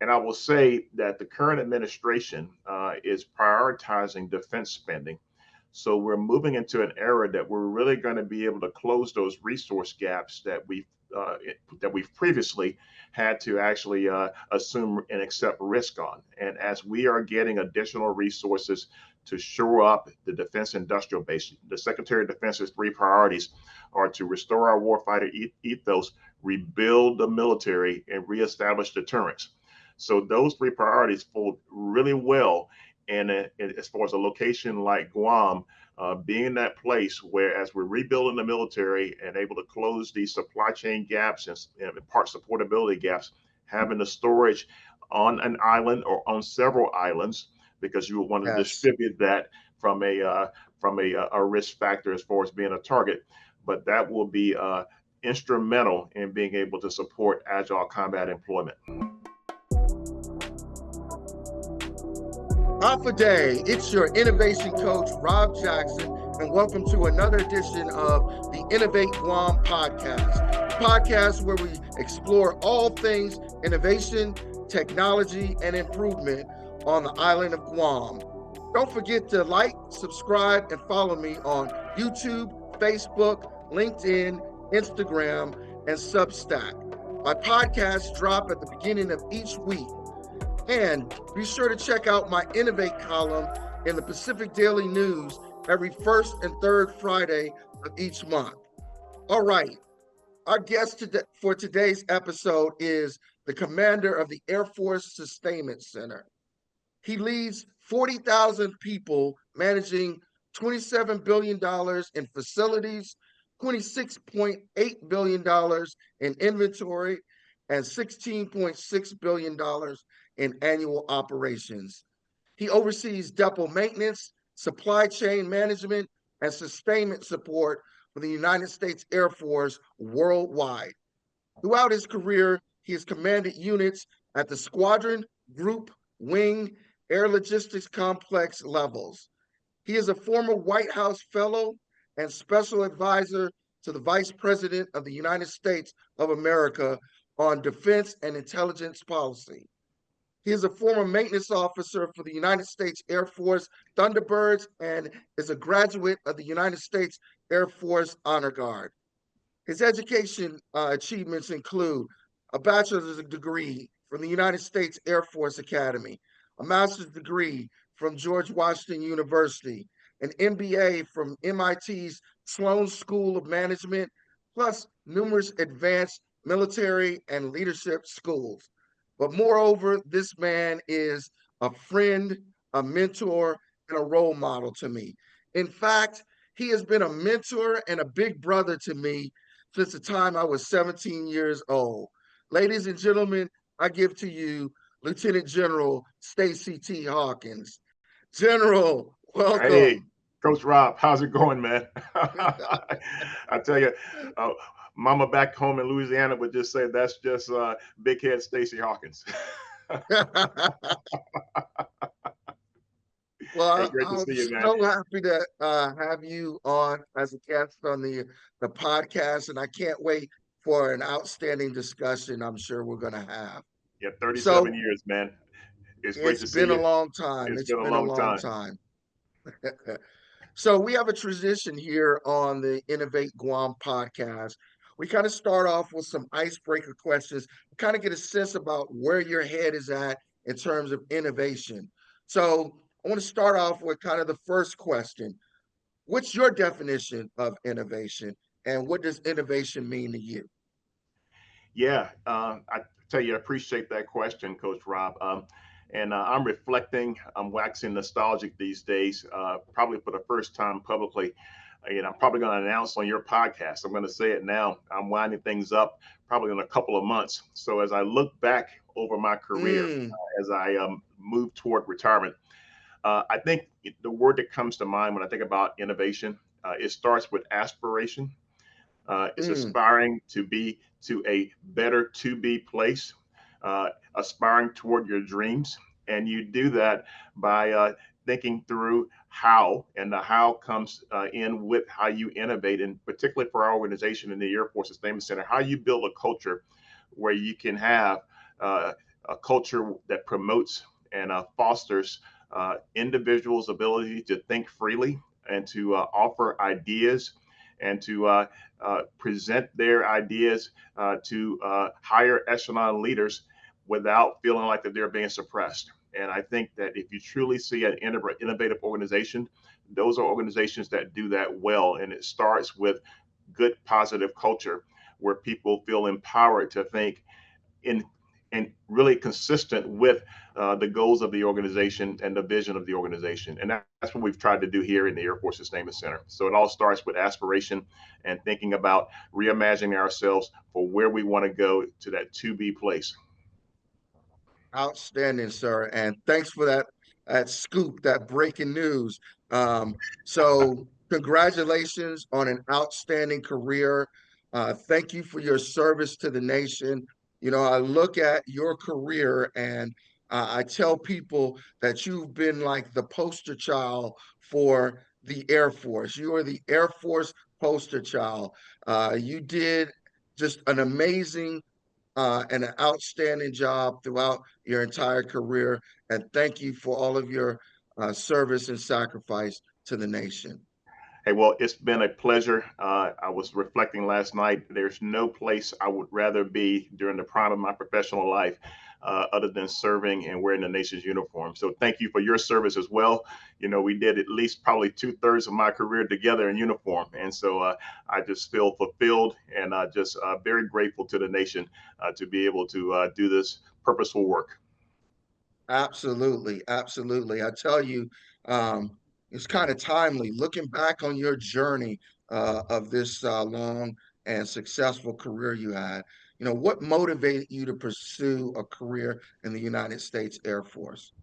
And I will say that the current administration is prioritizing defense spending. So we're moving into an era that we're really going to be able to close those resource gaps uh, that we've previously had to actually assume and accept risk on. And as we are getting additional resources to shore up the defense industrial base, the Secretary of Defense's three priorities are to restore our warfighter ethos, rebuild the military, and reestablish deterrence. So those three priorities fold really well. And as far as a location like Guam, being that place where, as we're rebuilding the military and able to close these supply chain gaps and part supportability gaps, having the storage on an island or on several islands, because you would want to Yes. distribute that from a risk factor as far as being a target. But that will be instrumental in being able to support agile combat employment. Alpha Day, it's your innovation coach, Rob Jackson, and welcome to another edition of the Innovate Guam podcast, the podcast where we explore all things innovation, technology, and improvement on the island of Guam. Don't forget to like, subscribe, and follow me on YouTube, Facebook, LinkedIn, Instagram, and Substack. My podcasts drop at the beginning of each week. And be sure to check out my Innovate column in the Pacific Daily News every first and third Friday of each month. All right, our guest for today's episode is the commander of the Air Force Sustainment Center. He leads 40,000 people managing $27 billion in facilities, $26.8 billion in inventory, and $16.6 billion in annual operations. He oversees depot maintenance, supply chain management, and sustainment support for the United States Air Force worldwide. Throughout his career, he has commanded units at the squadron, group, wing, air logistics complex levels. He is a former White House fellow and special advisor to the Vice President of the United States of America on defense and intelligence policy. He is a former maintenance officer for the United States Air Force Thunderbirds and is a graduate of the United States Air Force Honor Guard. His education achievements include a bachelor's degree from the United States Air Force Academy, a master's degree from George Washington University, an MBA from MIT's Sloan School of Management, plus numerous advanced military and leadership schools. But moreover, this man is a friend, a mentor, and a role model to me. In fact, he has been a mentor and a big brother to me since the time I was 17 years old. Ladies and gentlemen, I give to you Lieutenant General Stacey T. Hawkins. General, Hey, welcome. Coach Rob, how's it going, man? I tell you, uh, Mama back home in Louisiana would just say that's just big head Stacey Hawkins. Hey, Well, great to I'm see you, man. so happy to have you on as a guest on the podcast, and I can't wait for an outstanding discussion I'm sure we're going to have. Yeah, 37 So years, man. It's great it's to see been a you. long time. It's It's been a been a long long time. time. So we have a tradition here on the Innovate Guam podcast. We kind of start off with some icebreaker questions, kind of get a sense about where your head is at in terms of innovation. So I want to start off with kind of the first question. What's your definition of innovation, and what does innovation mean to you? Yeah, I tell you, I appreciate that question, Coach Rob. And I'm reflecting, I'm waxing nostalgic these days, probably for the first time publicly. And I'm probably going to announce on your podcast. I'm going to say it now. I'm winding things up probably in a couple of months. So as I look back over my career, Mm, as I move toward retirement, I think the word that comes to mind when I think about innovation, it starts with aspiration. It's mm, aspiring to be to a better to be place, aspiring toward your dreams. And you do that by thinking through how, and the how comes in with how you innovate, and particularly for our organization in the Air Force Sustainment Center, how you build a culture where you can have a culture that promotes and fosters individuals' ability to think freely and to offer ideas and to present their ideas to higher echelon leaders without feeling like that they're being suppressed. And I think that if you truly see an innovative organization, those are organizations that do that well. And it starts with good, positive culture where people feel empowered to think in and really consistent with the goals of the organization and the vision of the organization. And that's what we've tried to do here in the Air Force Sustainment Center. So it all starts with aspiration and thinking about reimagining ourselves for where we want to go to that to be place. Outstanding, sir. And thanks for that scoop, that breaking news. So congratulations on an outstanding career. Thank you for your service to the nation. You know, I look at your career and I tell people that you've been like the poster child for the Air Force. You are the Air Force poster child. You did just an amazing and an outstanding job throughout your entire career. And thank you for all of your service and sacrifice to the nation. Hey, well, it's been a pleasure. I was reflecting last night. There's no place I would rather be during the prime of my professional life other than serving and wearing the nation's uniform. So thank you for your service as well. You know, we did at least probably 2/3 of my career together in uniform. And so I just feel fulfilled and just very grateful to the nation to be able to do this purposeful work. Absolutely, absolutely. I tell you, it's kind of timely looking back on your journey of this long and successful career you had. You know, what motivated you to pursue a career in the United States Air Force?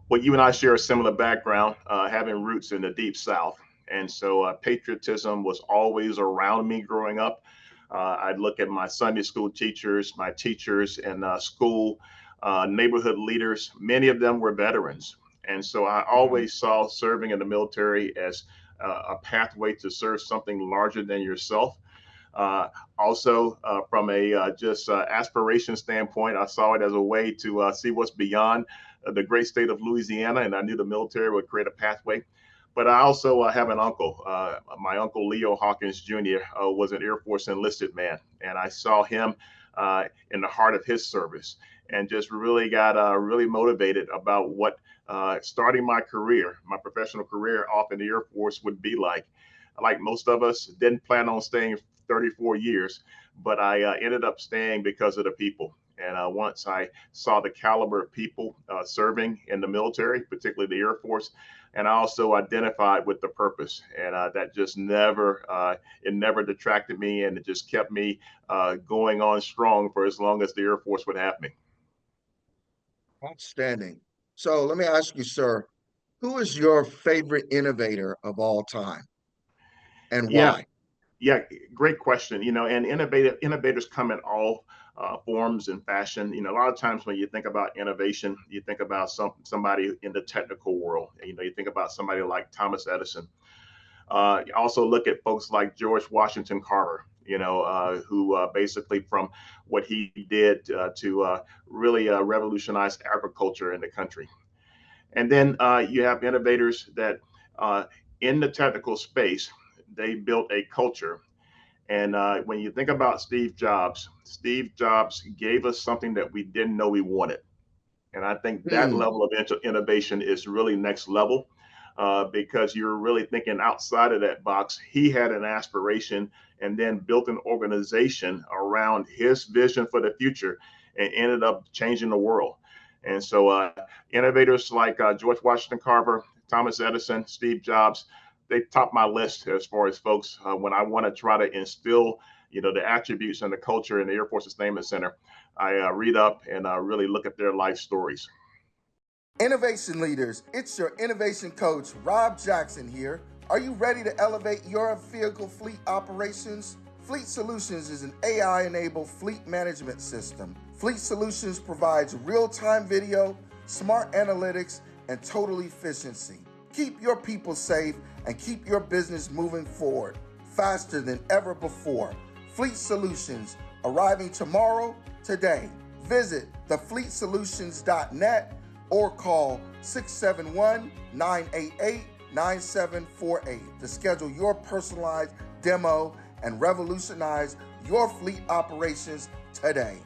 Well, you and I share a similar background, having roots in the deep South. And so patriotism was always around me growing up. I'd look at my Sunday school teachers, my teachers in school, neighborhood leaders. Many of them were veterans. And so I Mhm. always saw serving in the military as a pathway to serve something larger than yourself. Also, from a just aspiration standpoint, I saw it as a way to see what's beyond the great state of Louisiana, and I knew the military would create a pathway. But I also have an uncle. My uncle Lt Hawkins Jr. Was an Air Force enlisted man, and I saw him in the heart of his service, and just really got really motivated about what starting my career, my professional career off in the Air Force would be like. Like most of us, didn't plan on staying 34 years, but I ended up staying because of the people. And once I saw the caliber of people serving in the military, particularly the Air Force, and I also identified with the purpose, and that just it never detracted me, and it just kept me going on strong for as long as the Air Force would have me. Outstanding. So let me ask you, sir, who is your favorite innovator of all time and Yeah, why? Yeah, great question. You know, and innovators come in all forms and fashion. You know, a lot of times when you think about innovation, you think about somebody in the technical world. You know, you think about somebody like Thomas Edison. You also look at folks like George Washington Carver. You know, who basically from what he did to really revolutionize agriculture in the country. And then you have innovators that in the technical space, they built a culture and when you think about Steve Jobs gave us something that we didn't know we wanted. And I think that Hmm. level of innovation is really next level because you're really thinking outside of that box. He had an aspiration and then built an organization around his vision for the future and ended up changing the world. And so, innovators like George Washington Carver, Thomas Edison, Steve Jobs, they top my list as far as folks when I want to try to instill, you know, the attributes and the culture in the Air Force Sustainment Center. I read up and really look at their life stories. Innovation leaders, it's your innovation coach, Rob Jackson here. Are you ready to elevate your vehicle fleet operations? Fleet Solutions is an AI-enabled fleet management system. Fleet Solutions provides real-time video, smart analytics, and total efficiency. Keep your people safe and keep your business moving forward faster than ever before. Fleet Solutions, arriving tomorrow, today. Visit thefleetsolutions.net or call 671-988-9748 to schedule your personalized demo and revolutionize your fleet operations today.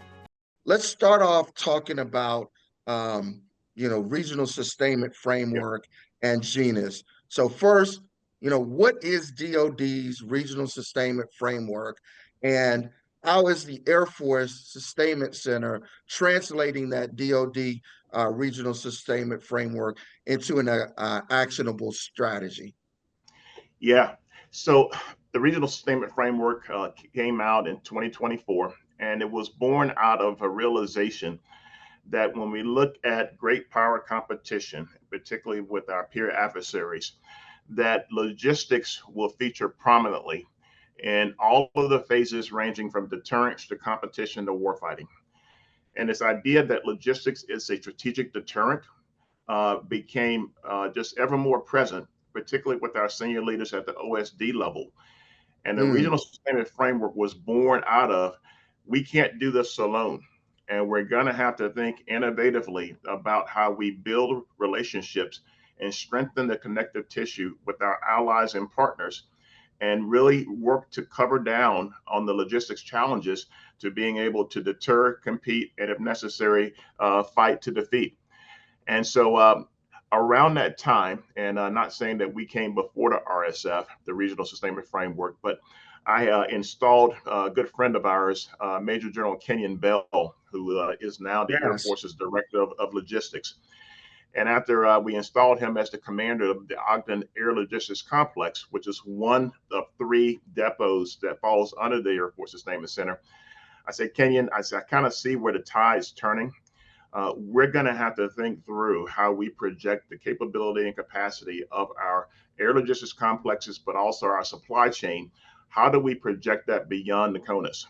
Let's start off talking about regional sustainment framework and genus. So first, what is DoD's regional sustainment framework, and how is the Air Force Sustainment Center translating that DoD regional sustainment framework into an actionable strategy? Yeah. So the regional sustainment framework came out in 2024, and it was born out of a realization that when we look at great power competition, particularly with our peer adversaries, that logistics will feature prominently in all of the phases ranging from deterrence to competition to warfighting. And this idea that logistics is a strategic deterrent became just ever more present, particularly with our senior leaders at the OSD level. And the regional sustainment framework was born out of, we can't do this alone. And we're going to have to think innovatively about how we build relationships and strengthen the connective tissue with our allies and partners, and really work to cover down on the logistics challenges to being able to deter, compete, and if necessary, fight to defeat. And so around that time, and not saying that we came before the RSF, the Regional Sustainment Framework, but I installed a good friend of ours, Major General Kenyon Bell, who is now the Air Force's Director of Logistics. And after we installed him as the commander of the Ogden Air Logistics Complex, which is one of 3 depots that falls under the Air Force Sustainment Center, I said, Kenyon, I kind of see where the tide's turning. We're going to have to think through how we project the capability and capacity of our air logistics complexes, but also our supply chain. How do we project that beyond the CONUS?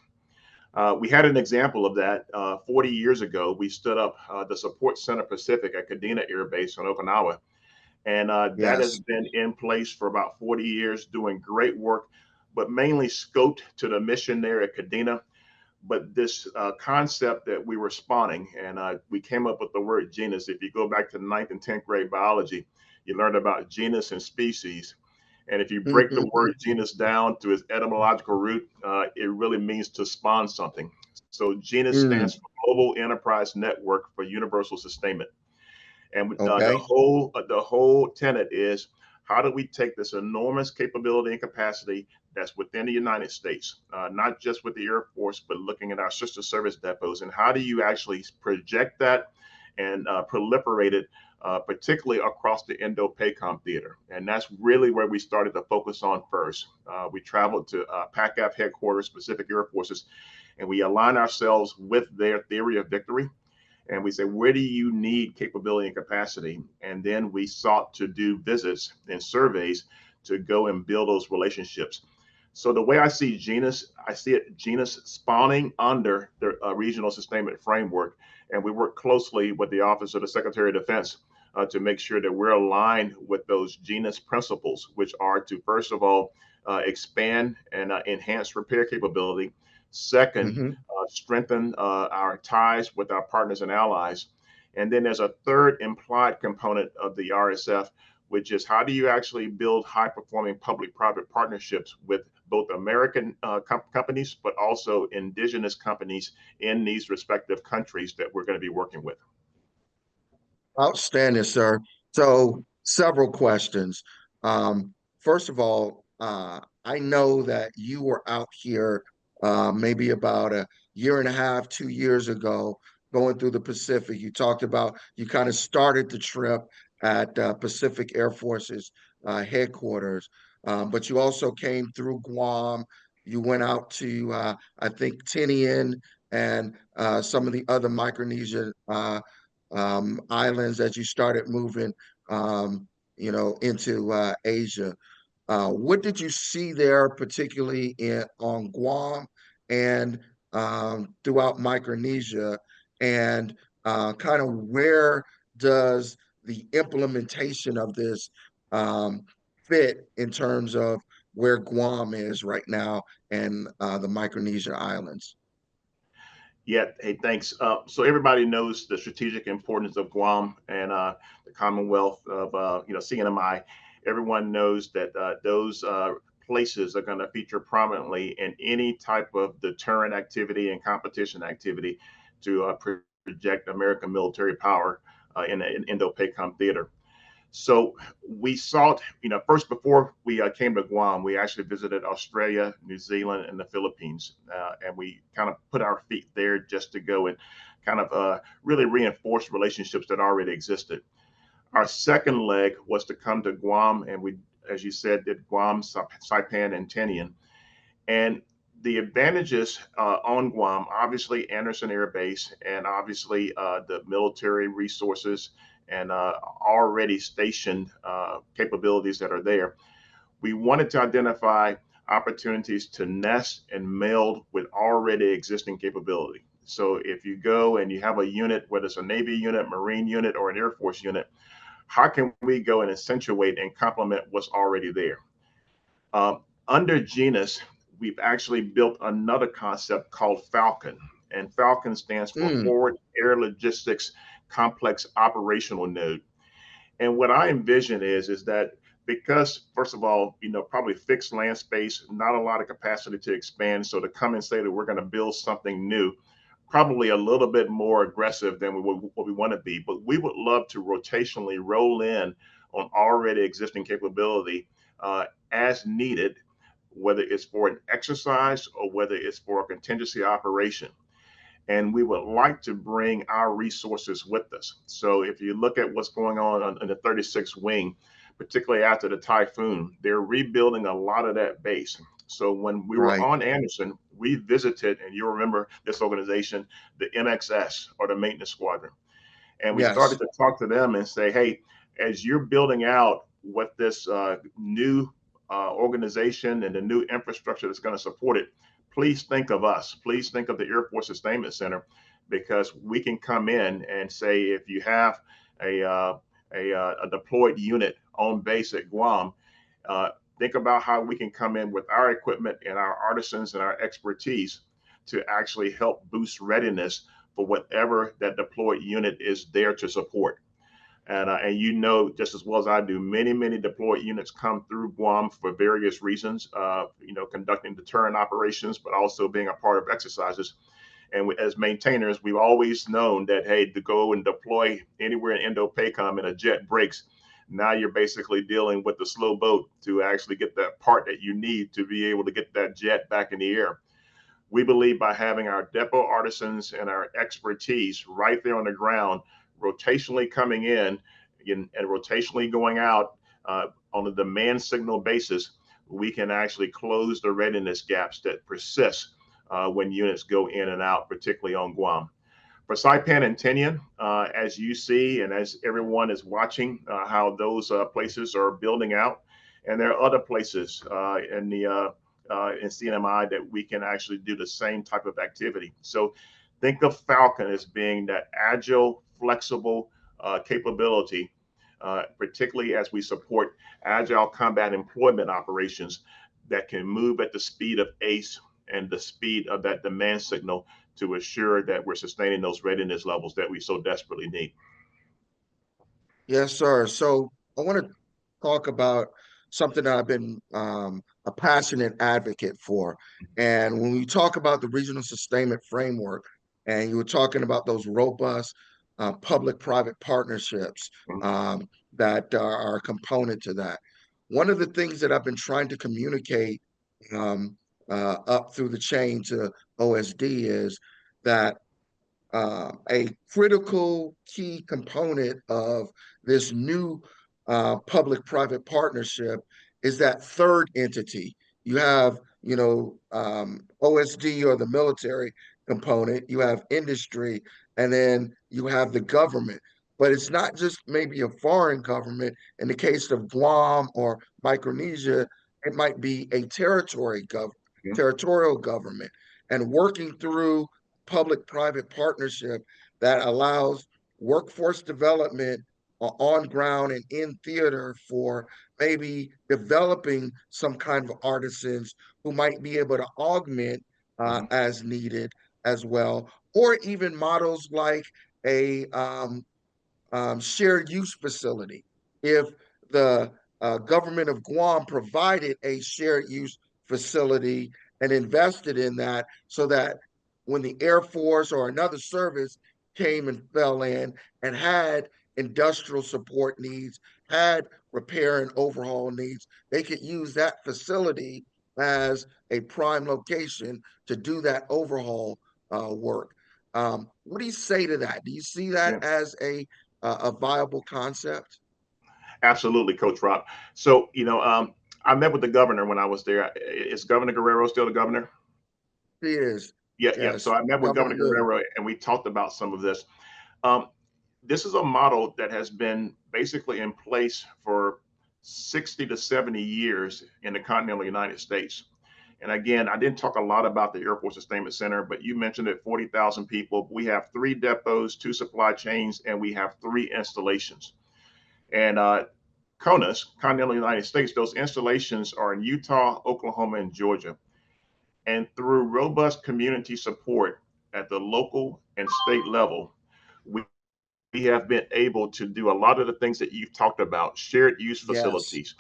We had an example of that 40 years ago. We stood up the Support Center Pacific at Kadena Air Base on Okinawa. And that has been in place for about 40 years, doing great work, but mainly scoped to the mission there at Kadena. But this concept that we were spawning, and we came up with the word genus. If you go back to 9th and 10th grade biology, you learned about genus and species. And if you break the word genus down to its etymological root, it really means to spawn something. So genus stands for Global Enterprise Network for Universal Sustainment. And the whole tenet is, how do we take this enormous capability and capacity that's within the United States, not just with the Air Force, but looking at our sister service depots, and how do you actually project that and proliferate it, particularly across the Indo-PACOM theater? And that's really where we started to focus on first. We traveled to PACAF headquarters, Pacific Air Forces, and we align ourselves with their theory of victory. And we say, where do you need capability and capacity? And then we sought to do visits and surveys to go and build those relationships. So the way I see genus, I see it genus spawning under the regional sustainment framework. And we work closely with the Office of the Secretary of Defense to make sure that we're aligned with those genus principles, which are to, first of all, expand and enhance repair capability. Second, strengthen our ties with our partners and allies. And then there's a third implied component of the RSF, which is, how do you actually build high-performing public-private partnerships with both American companies, but also indigenous companies in these respective countries that we're going to be working with. Outstanding, sir. So several questions. First of all, I know that you were out here maybe about a year and a half, 2 years ago, going through the Pacific. You talked about, you kind of started the trip at Pacific Air Force's headquarters, but you also came through Guam. You went out to, I think, Tinian and some of the other Micronesian islands as you started moving, into Asia. What did you see there, particularly on Guam and throughout Micronesia, and kind of where does the implementation of this fit in terms of where Guam is right now and the Micronesia Islands? Yeah, hey, thanks. So everybody knows the strategic importance of Guam and the Commonwealth of CNMI. Everyone knows that those places are going to feature prominently in any type of deterrent activity and competition activity to project American military power in Indo-PACOM theater. So we sought, first before we came to Guam, we actually visited Australia, New Zealand, and the Philippines, and we kind of put our feet there just to go and kind of really reinforce relationships that already existed. Our second leg was to come to Guam, and we, as you said, did Guam, Saipan, and Tinian. And the advantages on Guam, obviously Anderson Air Base, and obviously the military resources and already stationed capabilities that are there. We wanted to identify opportunities to nest and meld with already existing capability. So if you go and you have a unit, whether it's a Navy unit, Marine unit, or an Air Force unit, how can we go and accentuate and complement what's already there? Under Genus, we've actually built another concept called Falcon. And Falcon stands for Forward Air Logistics Complex Operational Node. And what I envision is that because, first of all, probably fixed land space, not a lot of capacity to expand. So to come and say that we're going to build something new, probably a little bit more aggressive than what we want to be. But we would love to rotationally roll in on already existing capability as needed, whether it's for an exercise or whether it's for a contingency operation. And we would like to bring our resources with us. So if you look at what's going on in the 36th Wing, particularly after the typhoon, they're rebuilding a lot of that base. So when we were on Anderson, we visited, and you'll remember this organization, the MXS, or the Maintenance Squadron. And we started to talk to them and say, hey, as you're building out what this new organization and the new infrastructure that's going to support it, please think of us. Please think of the Air Force Sustainment Center, because we can come in and say, if you have a deployed unit on base at Guam, think about how we can come in with our equipment and our artisans and our expertise to actually help boost readiness for whatever that deployed unit is there to support. And just as well as I do, many deployed units come through Guam for various reasons, conducting deterrent operations, but also being a part of exercises. And as maintainers, we've always known that, hey, to go and deploy anywhere in Indo-PACOM and a jet breaks, now you're basically dealing with the slow boat to actually get that part that you need to be able to get that jet back in the air. We believe by having our depot artisans and our expertise right there on the ground, rotationally coming in and rotationally going out on a demand signal basis, we can actually close the readiness gaps that persist when units go in and out, particularly on Guam. For Saipan and Tinian, as you see and as everyone is watching how those places are building out, and there are other places in CNMI that we can actually do the same type of activity. So think of Falcon as being that agile, flexible capability, particularly as we support agile combat employment operations that can move at the speed of ACE and the speed of that demand signal to assure that we're sustaining those readiness levels that we so desperately need. Yes, sir. So I want to talk about something that I've been a passionate advocate for. And when we talk about the regional sustainment framework, and you were talking about those robust public-private partnerships that are a component to that. One of the things that I've been trying to communicate up through the chain to OSD is that a critical key component of this new public-private partnership is that third entity. You have, OSD, or the military component, you have industry, and then you have the government. But it's not just maybe a foreign government. In the case of Guam or Micronesia, it might be a territorial government. And working through public-private partnership that allows workforce development on ground and in theater for maybe developing some kind of artisans who might be able to augment as needed as well, or even models like a shared use facility. If the government of Guam provided a shared use facility and invested in that so that when the Air Force or another service came and fell in and had industrial support needs, had repair and overhaul needs, they could use that facility as a prime location to do that overhaul work. What do you say to that? Do you see that Yeah, as a viable concept? absolutely, Coach Rob. So, I met with the governor when I was there. Is Governor Guerrero still the governor? He is. Yeah, yeah. So Yes, I met with Governor Governor Liu. Guerrero and we talked about some of this. Um, this is a model that has been basically in place for 60 to 70 years in the continental United States. And again, I didn't talk a lot about the Air Force Sustainment Center, but you mentioned it, 40,000 people. We have 3 depots, 2 supply chains, and we have 3 installations. And CONUS, continental United States, those installations are in Utah, Oklahoma, and Georgia. And through robust community support at the local and state level, we we have been able to do a lot of the things that you've talked about: shared use Yes, facilities,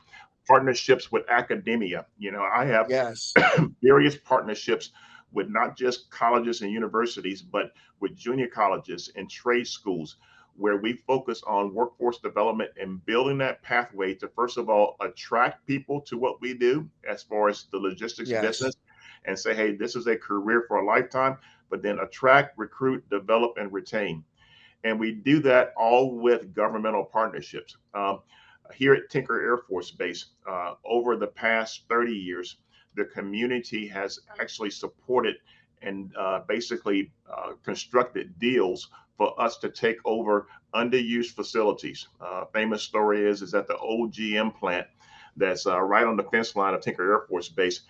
partnerships with academia. I have yes, various partnerships with not just colleges and universities, but with junior colleges and trade schools, where we focus on workforce development and building that pathway to, first of all, attract people to what we do as far as the logistics yes, business and say, hey, this is a career for a lifetime, but then attract, recruit, develop, and retain. And we do that all with governmental partnerships. Here at Tinker Air Force Base, over the past 30 years, the community has actually supported and basically constructed deals for us to take over underused facilities. Famous story is that the old GM plant that's right on the fence line of Tinker Air Force Base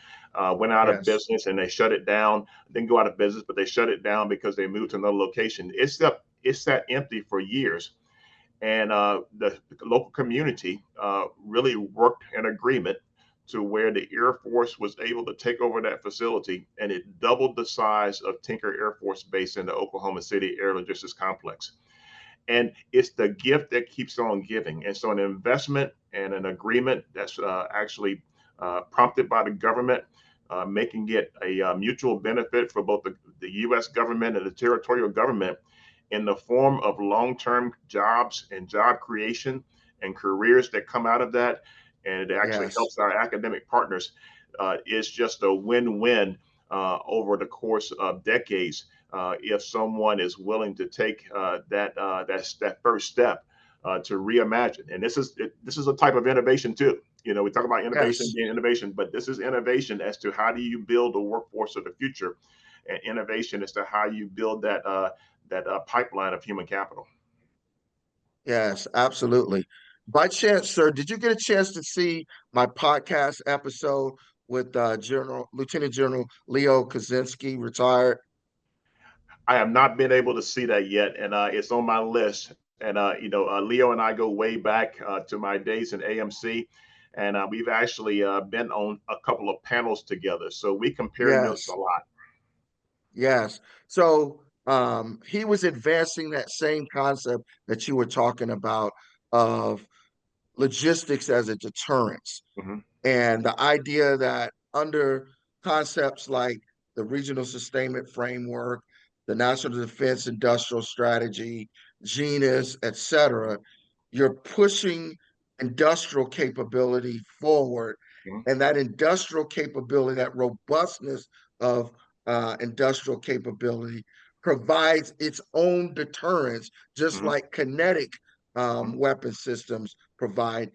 went out of yes, business and they shut it down. Didn't go out of business, but they shut it down because they moved to another location. It's sat empty for years, and the local community really worked in agreement to where the Air Force was able to take over that facility, and it doubled the size of Tinker Air Force Base in the Oklahoma City Air Logistics Complex. And it's the gift that keeps on giving. And so, an investment and an agreement that's actually prompted by the government, making it a mutual benefit for both the U.S. government and the territorial government in the form of long-term jobs and job creation and careers that come out of that, and it actually yes, helps our academic partners, is just a win-win over the course of decades. If someone is willing to take that first step to reimagine, and this is a type of innovation too. We talk about innovation yes, being innovation, but this is innovation as to how do you build the workforce of the future, and innovation as to how you build that pipeline of human capital. yes, absolutely. By chance, sir, did you get a chance to see my podcast episode with Lieutenant General Leo Kaczynski, retired? I have not been able to see that yet, and it's on my list. And Leo and I go way back to my days in AMC, and we've actually been on a couple of panels together, so we compare notes a Yes, lot. yes. So he was advancing that same concept that you were talking about of logistics as a deterrence. Hmm. And the idea that under concepts like the regional sustainment framework, the national defense industrial strategy, genus, et cetera, you're pushing industrial capability forward. Hmm. And that industrial capability, that robustness of industrial capability provides its own deterrence, just Hmm. like kinetic Hmm. weapon systems provide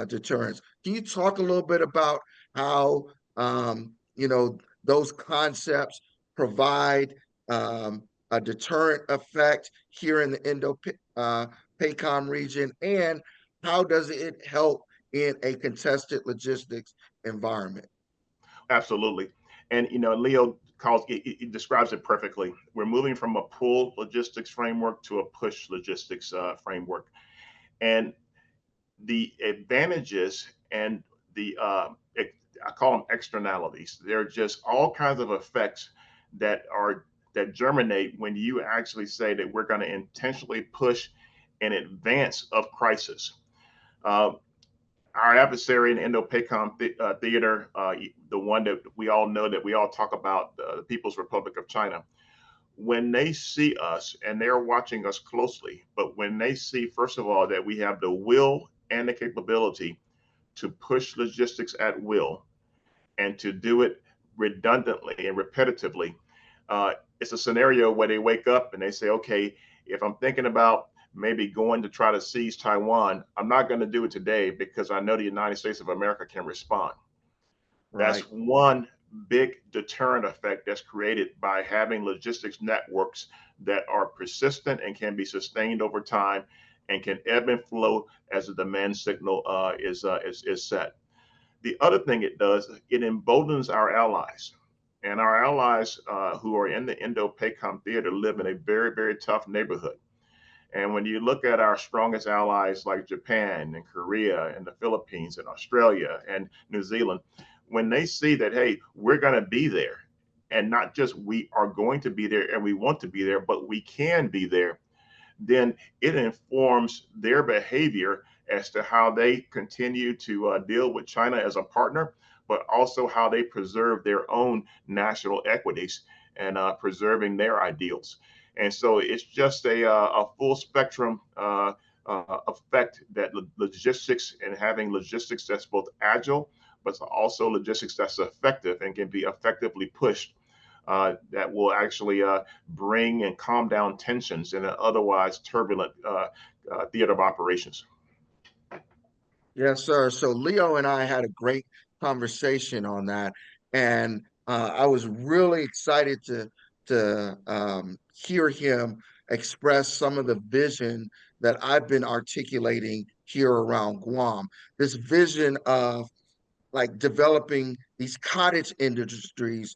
deterrence. Can you talk a little bit about how those concepts provide a deterrent effect here in the Indo-PACOM region, and how does it help in a contested logistics environment? Absolutely. And Leo calls it describes it perfectly. We're moving from a pull logistics framework to a push logistics framework, and the advantages and the I call them externalities. They're just all kinds of effects that are that germinate when you actually say that we're going to intentionally push in advance of crisis. Uh, our adversary in the Indo-PACOM theater, the one that we all know, that we all talk about, the People's Republic of China, when they see us, and they're watching us closely, but when they see, first of all, that we have the will and the capability to push logistics at will and to do it redundantly and repetitively, it's a scenario where they wake up and they say, okay, if I'm thinking about maybe going to try to seize Taiwan, I'm not going to do it today because I know the United States of America can respond. That's Right. one big deterrent effect that's created by having logistics networks that are persistent and can be sustained over time and can ebb and flow as the demand signal is set. The other thing it does, it emboldens our allies. And our allies who are in the Indo-PACOM theater live in a very, very tough neighborhood. And when you look at our strongest allies like Japan and Korea and the Philippines and Australia and New Zealand, when they see that, hey, we're going to be there, and not just we are going to be there and we want to be there, but we can be there, then it informs their behavior as to how they continue to deal with China as a partner, but also how they preserve their own national equities and preserving their ideals. And so it's just a full spectrum effect that logistics, and having logistics that's both agile, but also logistics that's effective and can be effectively pushed, that will actually bring and calm down tensions in an otherwise turbulent theater of operations. Yes, sir. So Leo and I had a great conversation on that, and I was really excited to hear him express some of the vision that I've been articulating here around Guam. This vision of like developing these cottage industries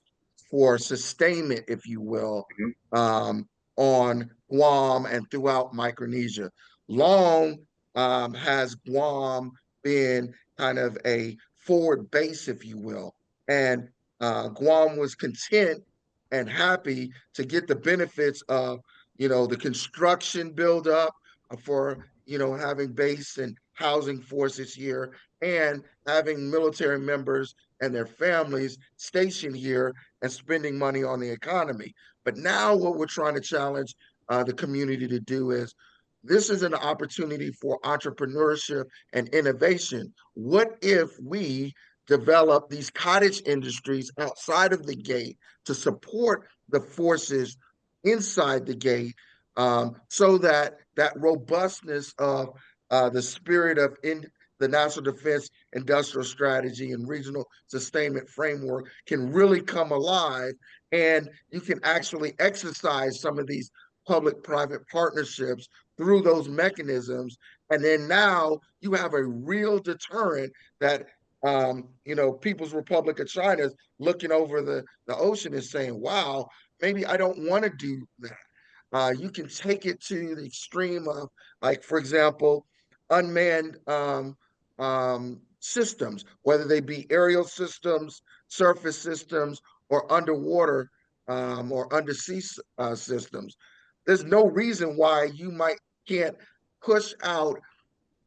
for sustainment, if you will, Mhm. um, on Guam and throughout Micronesia. Long has Guam been kind of a forward base, if you will, and Guam was content and happy to get the benefits of, the construction buildup for, having base and housing forces here and having military members and their families stationed here and spending money on the economy. But now, what we're trying to challenge the community to do is this is an opportunity for entrepreneurship and innovation. What if we develop these cottage industries outside of the gate to support the forces inside the gate, so that that robustness of the spirit of the national defense industrial strategy and regional sustainment framework can really come alive, and you can actually exercise some of these public-private partnerships through those mechanisms. And then now you have a real deterrent that, People's Republic of China is looking over the ocean and saying, wow, maybe I don't want to do that. You can take it to the extreme of, like, for example, unmanned systems, whether they be aerial systems, surface systems, or underwater or undersea systems. There's no reason why you might can't push out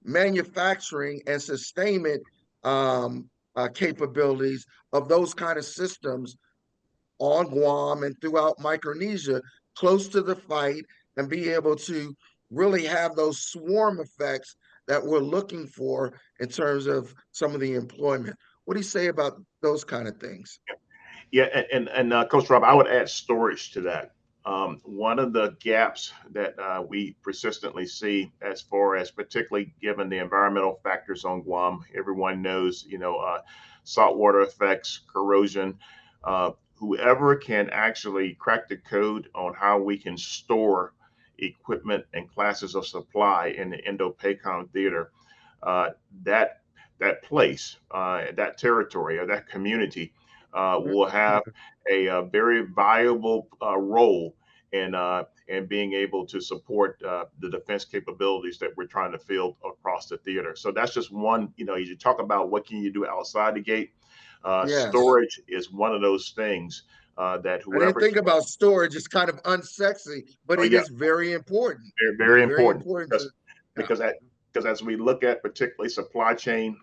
manufacturing and sustainment capabilities of those kind of systems on Guam and throughout Micronesia, close to the fight, and be able to really have those swarm effects that we're looking for in terms of some of the employment. What do you say about those kind of things? Yeah, and Coach Rob, I would add storage to that. One of the gaps that we persistently see, as far as particularly given the environmental factors on Guam, everyone knows, saltwater effects, corrosion. Whoever can actually crack the code on how we can store equipment and classes of supply in the Indo-PACOM theater, uh, that that place, that territory, or that community will have a very viable role in being able to support the defense capabilities that we're trying to field across the theater. So that's just one. As you talk about what can you do outside the gate, Yes. storage is one of those things that I didn't whoever, think about storage. It's kind of unsexy, but oh it yeah, is very important. very, It's very very important important to, yeah, because that, because as we look at particularly supply chain,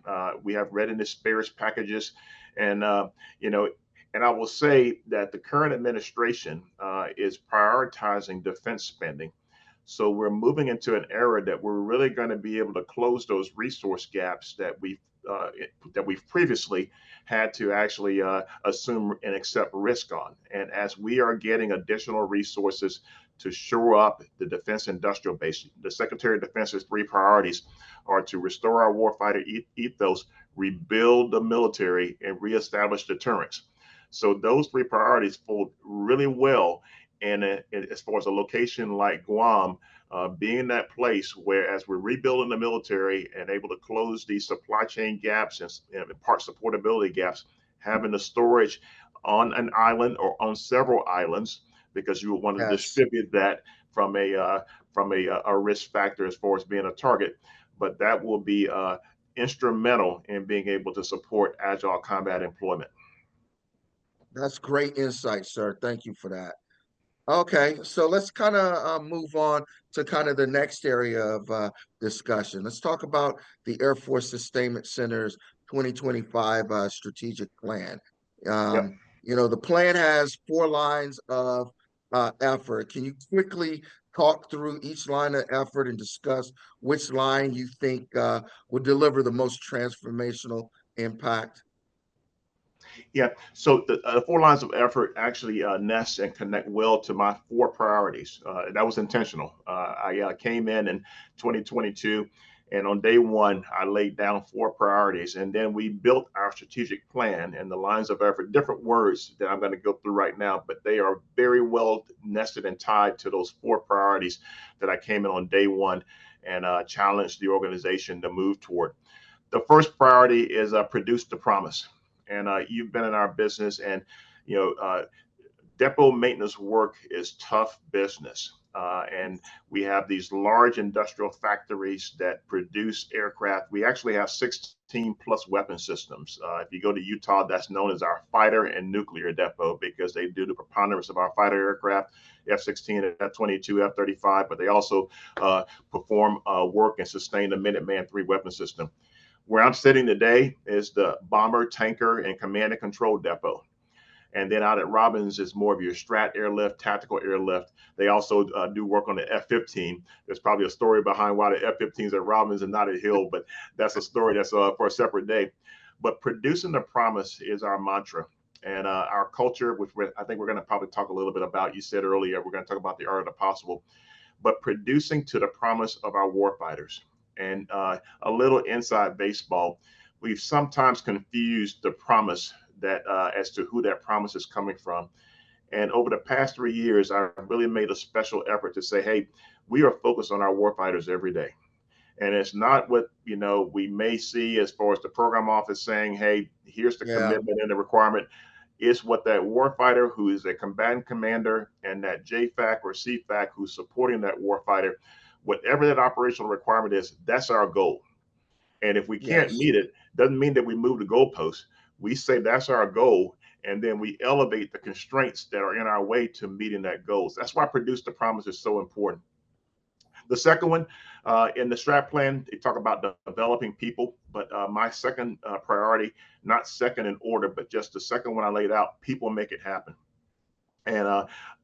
we have readiness spares packages, and you know, and I will say that the current administration is prioritizing defense spending. So we're moving into an era that we're really going to be able to close those resource gaps uh, that we've previously had to actually assume and accept risk on. And as we are getting additional resources to shore up the defense industrial base, the Secretary of Defense's three priorities are to restore our warfighter ethos, rebuild the military, and reestablish deterrence. So those three priorities fold really well. And as far as a location like Guam, being that place where, as we're rebuilding the military and able to close these supply chain gaps and part supportability gaps, having the storage on an island or on several islands, because you would want to yes. distribute that from a risk factor as far as being a target, but that will be instrumental in being able to support agile combat employment. That's great insight, sir. Thank you for that. Okay, so let's kind of move on to kind of the next area of discussion. Let's talk about the Air Force Sustainment Center's 2025 strategic plan. Yep. The plan has 4 lines of effort. Can you quickly talk through each line of effort and discuss which line you think will deliver the most transformational impact? Yeah. So the 4 lines of effort actually nest and connect well to my 4 priorities. That was intentional. I came in 2022, and on day one, I laid down 4 priorities, and then we built our strategic plan and the lines of effort. Different words that I'm going to go through right now, but they are very well nested and tied to those 4 priorities that I came in on day one and challenged the organization to move toward. The first priority is produce the promise. And you've been in our business, and you know, depot maintenance work is tough business. And we have these large industrial factories that produce aircraft. We actually have 16 plus weapon systems. If you go to Utah, that's known as our fighter and nuclear depot because they do the preponderance of our fighter aircraft, F-16, F-22, F-35, but they also perform work and sustain the Minuteman III weapon system. Where I'm sitting today is the bomber, tanker, and command and control depot. And then out at Robbins is more of your strat airlift, tactical airlift. They also do work on the F-15. There's probably a story behind why the F-15s at Robbins and not at Hill, but that's a story that's for a separate day. But producing the promise is our mantra. And our culture, which I think we're going to probably talk a little bit about. You said earlier, we're going to talk about the art of the possible, but producing to the promise of our warfighters. And a little inside baseball, we've sometimes confused the promise that as to who that promise is coming from. And over the past 3 years, I've really made a special effort to say, hey, we are focused on our warfighters every day. And it's not what we may see as far as the program office saying, hey, here's the Yeah, commitment and the requirement. It's what that warfighter who is a combatant commander and that JFAC or CFAC who's supporting that warfighter, whatever that operational requirement is, that's our goal. And if we can't yes, meet it, doesn't mean that we move the goalposts. We say that's our goal, and then we elevate the constraints that are in our way to meeting that goals. That's why produce the promise is so important. The second one in the strat plan, they talk about developing people, but my second priority, not second in order, but just the second one I laid out, people make it happen. And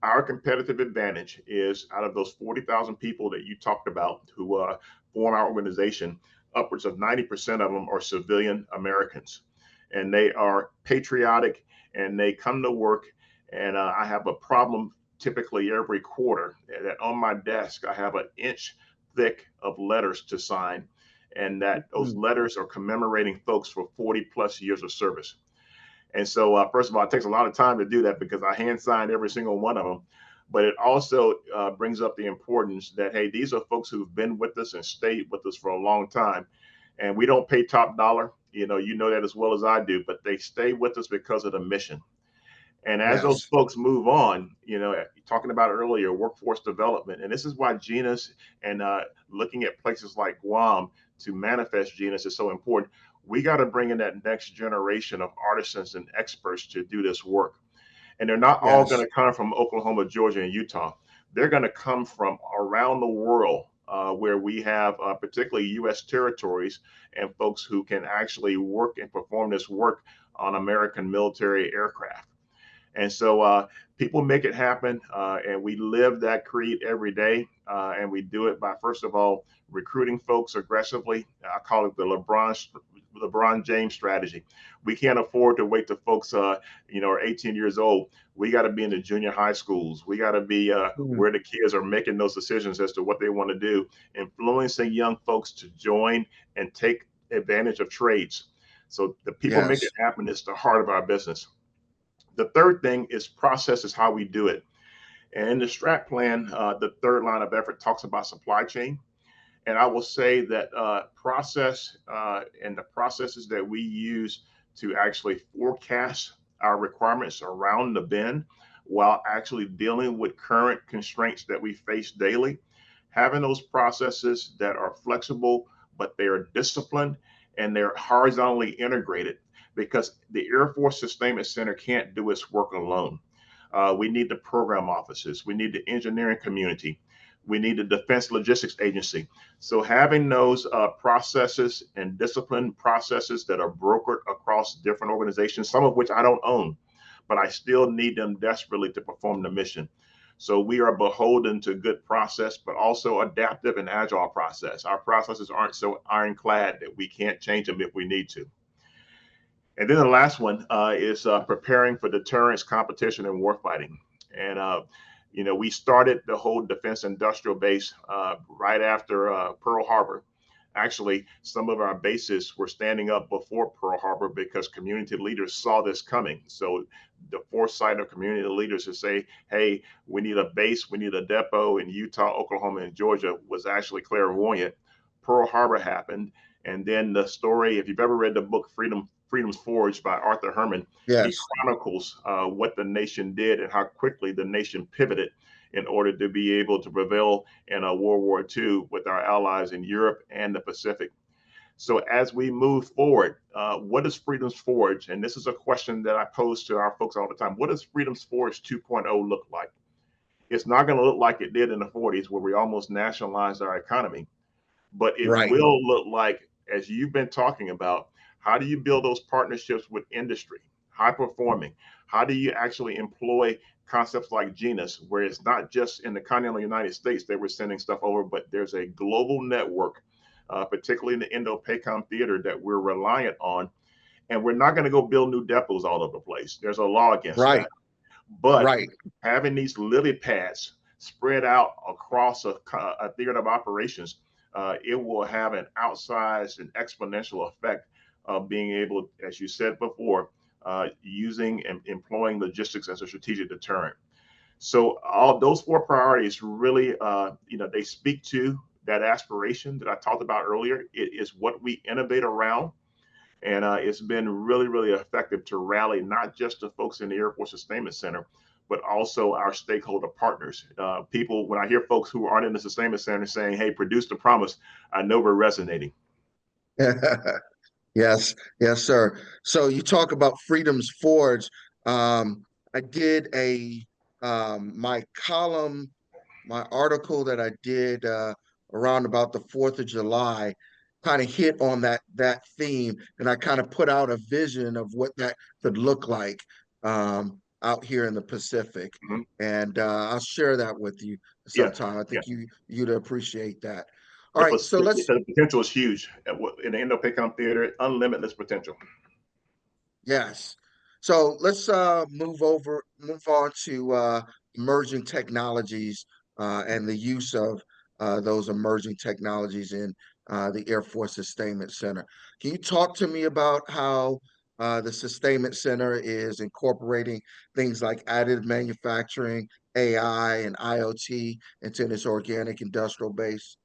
our competitive advantage is out of those 40,000 people that you talked about who form our organization, upwards of 90% of them are civilian Americans. And they are patriotic and they come to work. And I have a problem typically every quarter that on my desk, I have an inch thick of letters to sign. And that those mm, letters are commemorating folks for 40 plus years of service. And so, first of all, it takes a lot of time to do that because I hand signed every single one of them. But it also brings up the importance that, hey, these are folks who've been with us and stayed with us for a long time. And we don't pay top dollar. You know that as well as I do, but they stay with us because of the mission. And as those yes, folks move on, talking about earlier, workforce development, and this is why Genus and looking at places like Guam to manifest Genus is so important. We got to bring in that next generation of artisans and experts to do this work. And they're not all going Yes. to come from Oklahoma, Georgia, and Utah. They're going to come from around the world, where we have particularly U.S. territories and folks who can actually work and perform this work on American military aircraft. And so people make it happen, and we live that creed every day. And we do it by, first of all, recruiting folks aggressively. I call it the LeBron James strategy. We can't afford to wait till folks, are 18 years old. We got to be in the junior high schools. We got to be Mhm. where the kids are making those decisions as to what they want to do, influencing young folks to join and take advantage of trades. So the people make it Yes. happen is the heart of our business. The third thing is process is how we do it. And in the strat plan, the third line of effort talks about supply chain. And I will say that process and the processes that we use to actually forecast our requirements around the bend while actually dealing with current constraints that we face daily, having those processes that are flexible, but they are disciplined and they're horizontally integrated, because the Air Force Sustainment Center can't do its work alone. We need the program offices, we need the engineering community, we need the Defense Logistics Agency. So having those processes and disciplined processes that are brokered across different organizations, some of which I don't own, but I still need them desperately to perform the mission. So we are beholden to good process, but also adaptive and agile process. Our processes aren't so ironclad that we can't change them if we need to. And then the last one is preparing for deterrence, competition, and warfighting. And we started the whole defense industrial base right after Pearl Harbor. Actually, some of our bases were standing up before Pearl Harbor because community leaders saw this coming. So the foresight of community leaders to say, hey, we need a base, we need a depot in Utah, Oklahoma, and Georgia was actually clairvoyant. Pearl Harbor happened. And then the story, if you've ever read the book Freedom's Forge by Arthur Herman, he Yes. chronicles what the nation did and how quickly the nation pivoted in order to be able to prevail in World War II with our allies in Europe and the Pacific. So as we move forward, what is Freedom's Forge? And this is a question that I pose to our folks all the time. What does Freedom's Forge 2.0 look like? It's not going to look like it did in the 40s, where we almost nationalized our economy, but it Right. will look like, as you've been talking about, how do you build those partnerships with industry, high performing? How do you actually employ concepts like Genus, where it's not just in the continental United States that we're sending stuff over, but there's a global network, particularly in the Indo-PACOM theater, that we're reliant on. And we're not going to go build new depots all over the place. There's a law against Right. that. But Right. having these lily pads spread out across a theater of operations, it will have an outsized and exponential effect of being able, as you said before, using and employing logistics as a strategic deterrent. So all those four priorities really, they speak to that aspiration that I talked about earlier. It is what we innovate around. And it's been really, really effective to rally not just the folks in the Air Force Sustainment Center, but also our stakeholder partners. People, when I hear folks who aren't in the Sustainment Center saying, hey, produce the promise, I know we're resonating. Yes, yes, sir. So you talk about Freedom's Forge. I did my column, my article that I did around about the 4th of July kind of hit on that theme, and I kind of put out a vision of what that could look like out here in the Pacific. Mhm. And I'll share that with you Yeah, sometime. I yeah. think you'd appreciate that. All The, right, so let's the potential is huge in the Indo-PACOM theater, unlimitless potential. Yes. So let's move on to emerging technologies and the use of those emerging technologies in the Air Force Sustainment Center. Can you talk to me about how the Sustainment Center is incorporating things like additive manufacturing, AI, and IoT into this organic industrial base?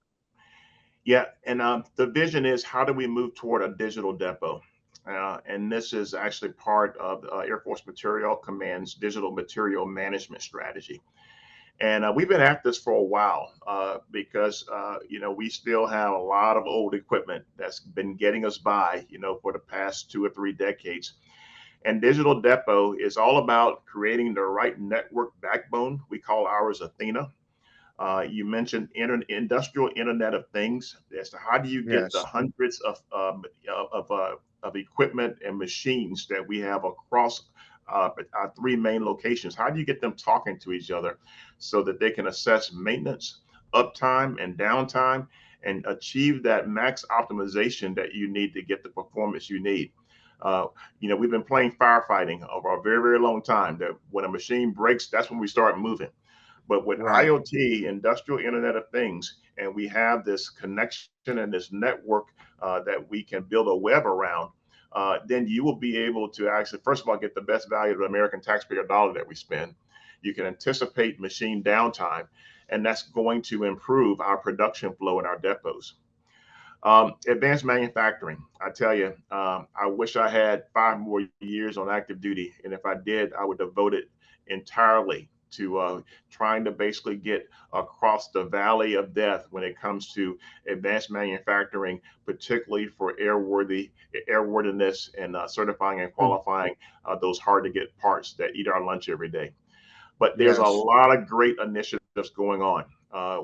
Yeah, and the vision is, how do we move toward a digital depot? And this is actually part of Air Force Material Command's digital material management strategy. And we've been at this for a while because, we still have a lot of old equipment that's been getting us by, for the past 2 or 3 decades. And Digital Depot is all about creating the right network backbone. We call ours Athena. You mentioned industrial Internet of Things. As to how do you get the Yes. hundreds of equipment and machines that we have across our three main locations? How do you get them talking to each other so that they can assess maintenance, uptime, and downtime, and achieve that max optimization that you need to get the performance you need? Uh, we've been playing firefighting over a very, very long time. That when a machine breaks, that's when we start moving. But with Right. IoT, Industrial Internet of Things, and we have this connection and this network that we can build a web around, then you will be able to actually, first of all, get the best value of the American taxpayer dollar that we spend. You can anticipate machine downtime, and that's going to improve our production flow in our depots. Advanced manufacturing. I tell you, I wish I had 5 more years on active duty. And if I did, I would devote it entirely to trying to basically get across the valley of death when it comes to advanced manufacturing, particularly for airworthiness and certifying and qualifying those hard to get parts that eat our lunch every day. But there's a Yes. lot of great initiatives going on.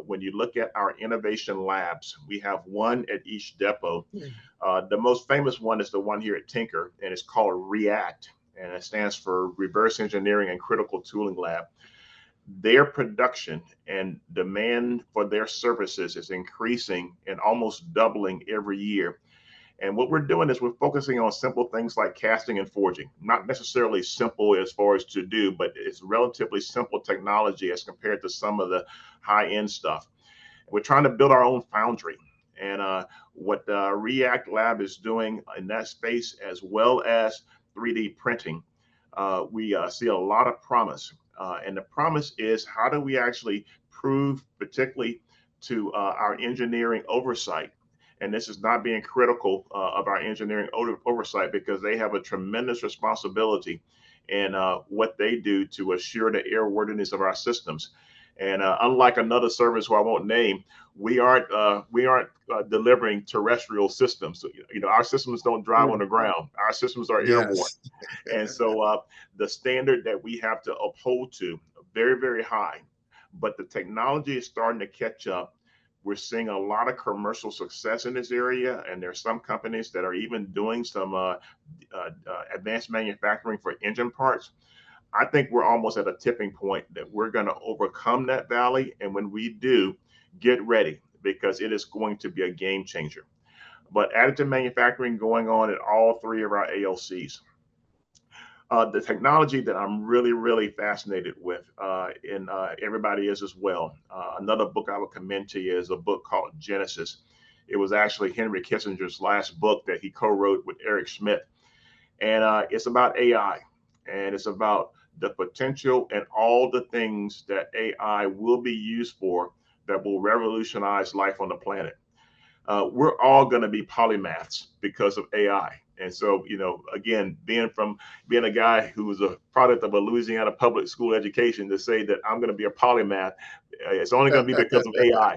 When you look at our innovation labs, we have one at each depot. The most famous one is the one here at Tinker, and it's called REACT, and it stands for Reverse Engineering and Critical Tooling Lab. Their production and demand for their services is increasing and almost doubling every year. And what we're doing is we're focusing on simple things like casting and forging, not necessarily simple as far as to do, but it's relatively simple technology as compared to some of the high end stuff. We're trying to build our own foundry. And what the React Lab is doing in that space, as well as 3D printing, we see a lot of promise. And the promise is how do we actually prove, particularly to our engineering oversight, and this is not being critical of our engineering oversight because they have a tremendous responsibility in what they do to assure the airworthiness of our systems. And unlike another service who I won't name, we aren't delivering terrestrial systems. So, our systems don't drive on the ground. Our systems are airborne, Yes. and so the standard that we have to uphold to very, very high. But the technology is starting to catch up. We're seeing a lot of commercial success in this area, and there's some companies that are even doing some advanced manufacturing for engine parts. I think we're almost at a tipping point that we're going to overcome that valley, and when we do, get ready because it is going to be a game changer. But additive manufacturing going on at all three of our ALCs. The technology that I'm really, really fascinated with, and everybody is as well. Another book I would commend to you is a book called Genesis. It was actually Henry Kissinger's last book that he co-wrote with Eric Schmidt, and it's about AI, and it's about the potential and all the things that AI will be used for that will revolutionize life on the planet. We're all going to be polymaths because of AI. And so, again, being a guy who was a product of a Louisiana public school education, to say that I'm going to be a polymath, it's only going to be because of AI.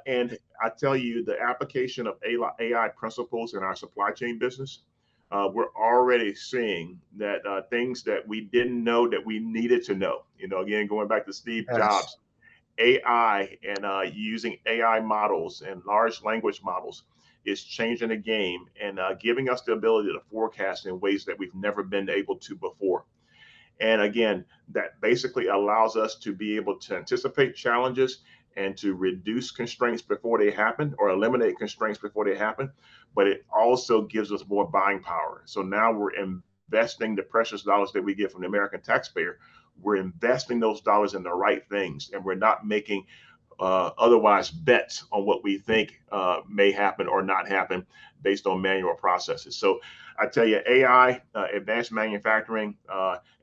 And I tell you, the application of AI principles in our supply chain business, we're already seeing that things that we didn't know that we needed to know. Again, going back to Steve Yes. Jobs, AI and using AI models and large language models is changing the game and giving us the ability to forecast in ways that we've never been able to before. And again, that basically allows us to be able to anticipate challenges and to reduce constraints before they happen or eliminate constraints before they happen. But it also gives us more buying power. So now we're investing the precious dollars that we get from the American taxpayer. We're investing those dollars in the right things, and we're not making otherwise bets on what we think may happen or not happen based on manual processes. So I tell you, AI, advanced manufacturing,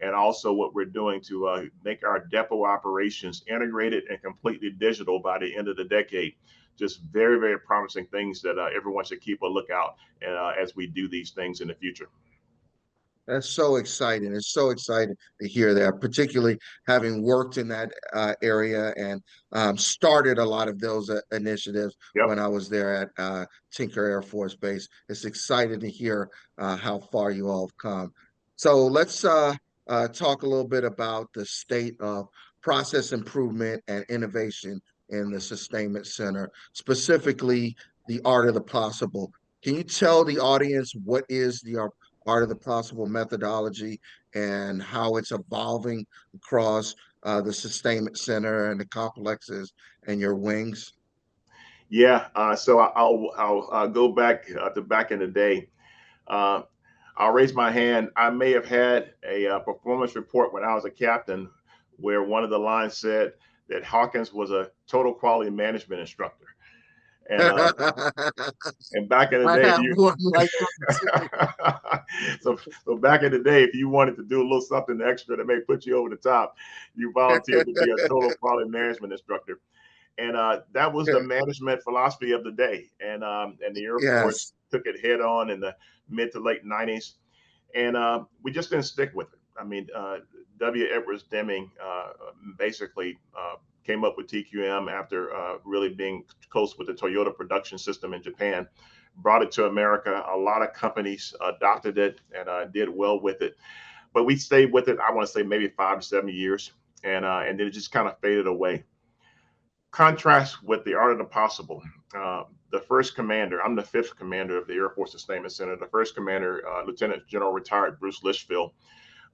and also what we're doing to make our depot operations integrated and completely digital by the end of the decade. Just very, very promising things that everyone should keep a lookout as we do these things in the future. That's so exciting. It's so exciting to hear that, particularly having worked in that area and started a lot of those initiatives when Yep. I was there at Tinker Air Force Base. It's exciting to hear how far you all have come. So let's talk a little bit about the state of process improvement and innovation in the Sustainment Center, specifically the art of the possible. Can you tell the audience what is the art of the possible methodology and how it's evolving across the Sustainment Center and the complexes and your wings? Yeah, so I'll go back to back in the day. Uh, I'll raise my hand. I may have had a performance report when I was a captain, where one of the lines said that Hawkins was a total quality management instructor, and back in the I day, if have you one like that. so back in the day, if you wanted to do a little something extra that may put you over the top, you volunteered to be a total quality management instructor. And that was the management philosophy of the day. And the Air Force Yes. took it head on in the mid to late 90s. And we just didn't stick with it. I mean, W. Edwards Deming basically came up with TQM after really being close with the Toyota production system in Japan, brought it to America. A lot of companies adopted it and did well with it. But we stayed with it, I want to say maybe 5 to 7 years. And then it just kind of faded away. Contrast with the art of the possible. The first commander, I'm the fifth commander of the Air Force Sustainment Center. The first commander, Lieutenant General retired Bruce Litchfield,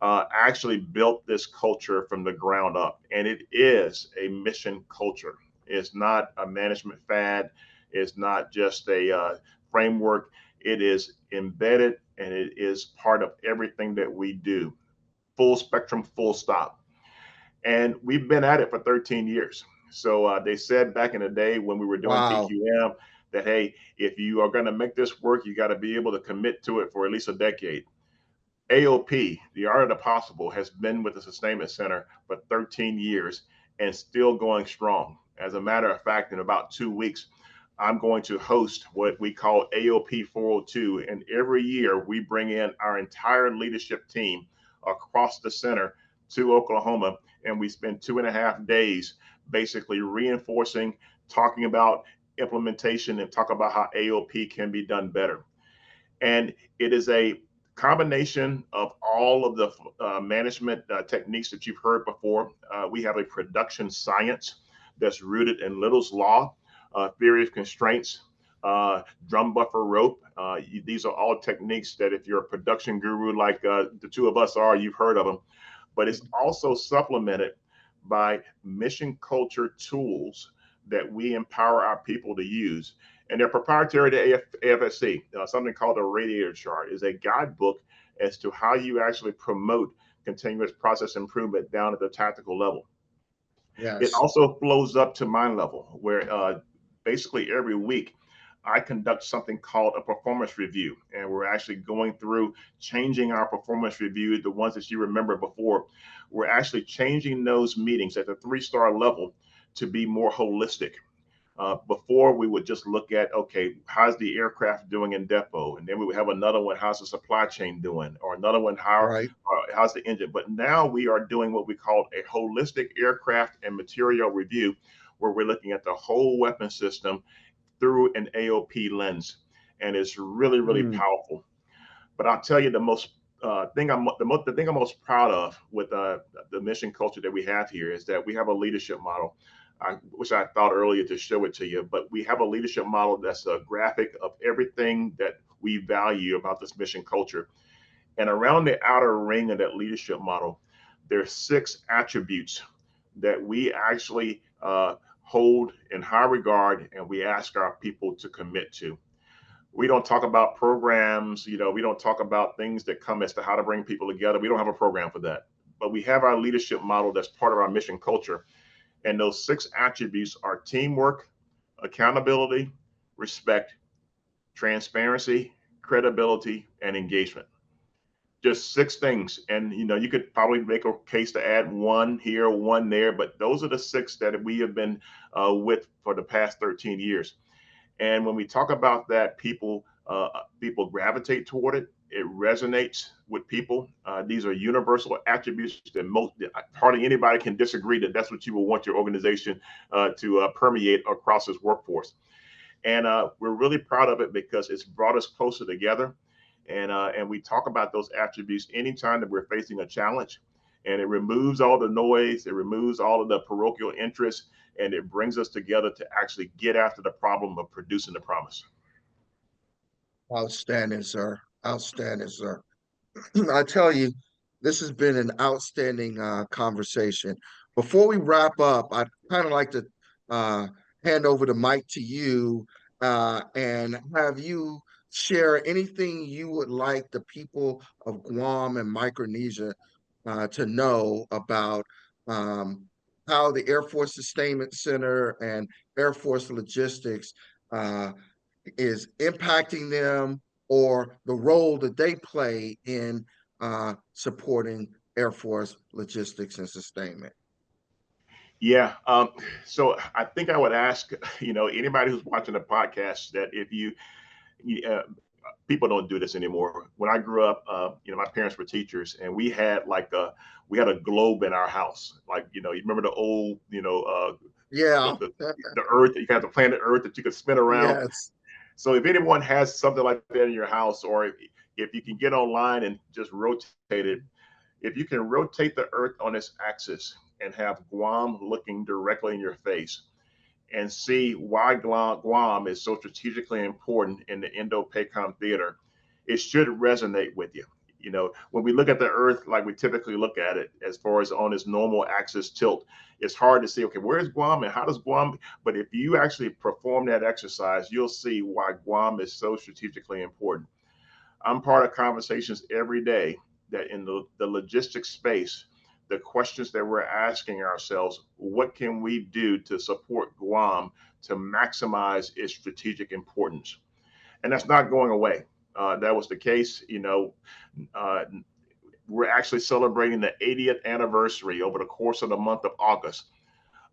actually built this culture from the ground up. And it is a mission culture. It's not a management fad. It's not just a framework. It is embedded and it is part of everything that we do. Full spectrum, full stop. And we've been at it for 13 years. So they said back in the day when we were doing Wow. TQM that, hey, if you are going to make this work, you got to be able to commit to it for at least a decade. AOP, the art of the possible, has been with the Sustainment Center for 13 years and still going strong. As a matter of fact, in about 2 weeks, I'm going to host what we call AOP 402. And every year we bring in our entire leadership team across the center to Oklahoma. And we spend 2.5 days basically reinforcing, talking about implementation, and talk about how AOP can be done better. And it is a combination of all of the management techniques that you've heard before. We have a production science that's rooted in Little's Law, theory of constraints, drum buffer rope. These are all techniques that if you're a production guru like the two of us are, you've heard of them. But it's also supplemented by mission culture tools that we empower our people to use. And they're proprietary to AFSC. Something called a radiator chart is a guidebook as to how you actually promote continuous process improvement down at the tactical level. It Yes. also flows up to my level, where basically every week I conduct something called a performance review. And we're actually going through changing our performance review, the ones that you remember before. We're actually changing those meetings at the 3-star level to be more holistic. Before we would just look at, okay, how's the aircraft doing in depot? And then we would have another one, how's the supply chain doing? Or another one, Right. how's the engine? But now we are doing what we call a holistic aircraft and material review, where we're looking at the whole weapon system through an AOP lens. And it's really, really Mm. powerful. But I'll tell you the thing I'm most proud of with the mission culture that we have here is that we have a leadership model. I wish I thought earlier to show it to you, but we have a leadership model that's a graphic of everything that we value about this mission culture. And around the outer ring of that leadership model, there's 6 attributes that we actually hold in high regard and we ask our people to commit to. We don't talk about programs, we don't talk about things that come as to how to bring people together. We don't have a program for that. But we have our leadership model that's part of our mission culture. And those 6 attributes are teamwork, accountability, respect, transparency, credibility, and engagement. Just 6 things. And you could probably make a case to add one here, one there, but those are the 6 that we have been with for the past 13 years. And when we talk about that, people gravitate toward it. It resonates with people. These are universal attributes that hardly anybody can disagree that that's what you will want your organization to permeate across its workforce. And we're really proud of it because it's brought us closer together. And we talk about those attributes anytime that we're facing a challenge. And it removes all the noise, it removes all of the parochial interest, and it brings us together to actually get after the problem of producing the promise. Outstanding, sir. Outstanding, sir. I tell you, this has been an outstanding conversation. Before we wrap up, I'd kind of like to uh, hand over the mic to you and have you share anything you would like the people of Guam and Micronesia to know about um, how the Air Force Sustainment Center and Air Force Logistics uh, is impacting them or the role that they play in supporting Air Force logistics and sustainment. Yeah. So I think I would ask, anybody who's watching the podcast that if people don't do this anymore. When I grew up, my parents were teachers, and we had we had a globe in our house. Like, you remember the old, Yeah. the Earth. You had the planet Earth that you could spin around. Yes. So if anyone has something like that in your house, or if you can get online and just rotate it, if you can rotate the Earth on its axis and have Guam looking directly in your face, and see why Guam is so strategically important in the Indo-PACOM theater, it should resonate with you. When we look at the Earth like we typically look at it, as far as on its normal axis tilt, it's hard to see, okay, where's Guam and how does Guam, but if you actually perform that exercise, you'll see why Guam is so strategically important. I'm part of conversations every day that in the logistics space, the questions that we're asking ourselves, what can we do to support Guam to maximize its strategic importance? And that's not going away. That was the case, we're actually celebrating the 80th anniversary over the course of the month of August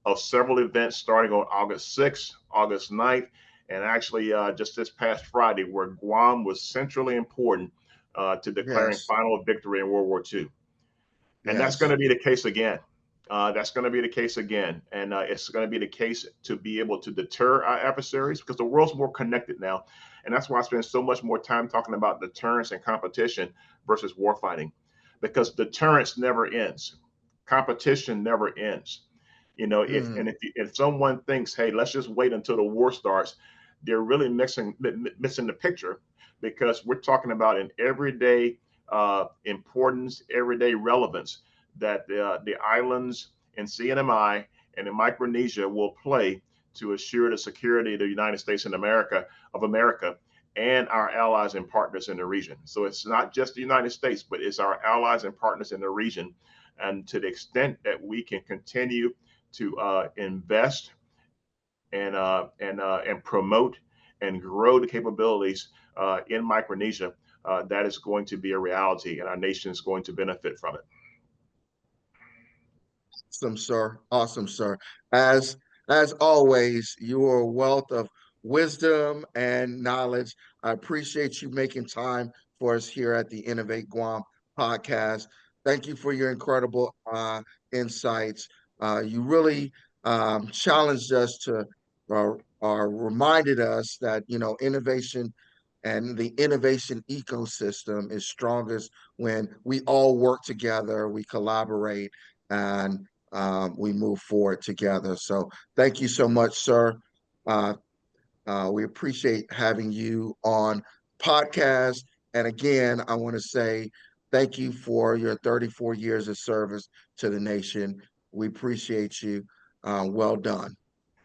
of several events starting on August 6th, August 9th, and actually just this past Friday, where Guam was centrally important to declaring Yes. final victory in World War II. And that's going Yes. to be the case again. That's going to be the case again. And it's going to be the case to be able to deter our adversaries, because the world's more connected now. And that's why I spend so much more time talking about deterrence and competition versus warfighting, because deterrence never ends. Competition never ends. If someone thinks, hey, let's just wait until the war starts, they're really missing the picture, because we're talking about an everyday importance, everyday relevance that the islands in CNMI and in Micronesia will play to assure the security of the United States of America and our allies and partners in the region. So it's not just the United States, but it's our allies and partners in the region. And to the extent that we can continue to invest and promote and grow the capabilities in Micronesia, that is going to be a reality, and our nation is going to benefit from it. Awesome, sir. Awesome, sir. As as always, you are a wealth of wisdom and knowledge. I appreciate you making time for us here at the Innovate Guam podcast. Thank you for your incredible insights. You really challenged us to, reminded us that innovation and the innovation ecosystem is strongest when we all work together, we collaborate, and we move forward together. So thank you so much, sir. Uh, we appreciate having you on podcast. And again, I want to say thank you for your 34 years of service to the nation. We appreciate you. Well done.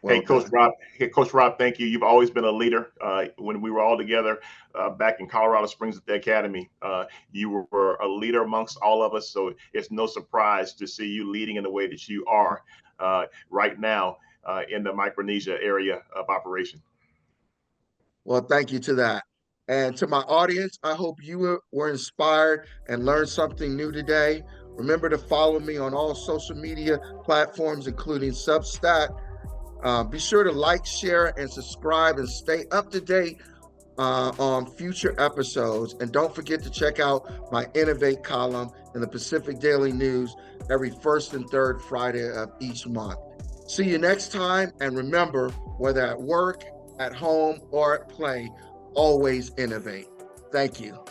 Hey, Well done. Coach Rob, thank you. You've always been a leader. When we were all together back in Colorado Springs at the Academy, you were a leader amongst all of us. So it's no surprise to see you leading in the way that you are right now in the Micronesia area of operation. Well, thank you to that. And to my audience, I hope you were inspired and learned something new today. Remember to follow me on all social media platforms, including Substack. Be sure to like, share, and subscribe and stay up to date on future episodes. And don't forget to check out my Innovate column in the Pacific Daily News every first and third Friday of each month. See you next time. And remember, whether at work, at home, or at play, always innovate. Thank you.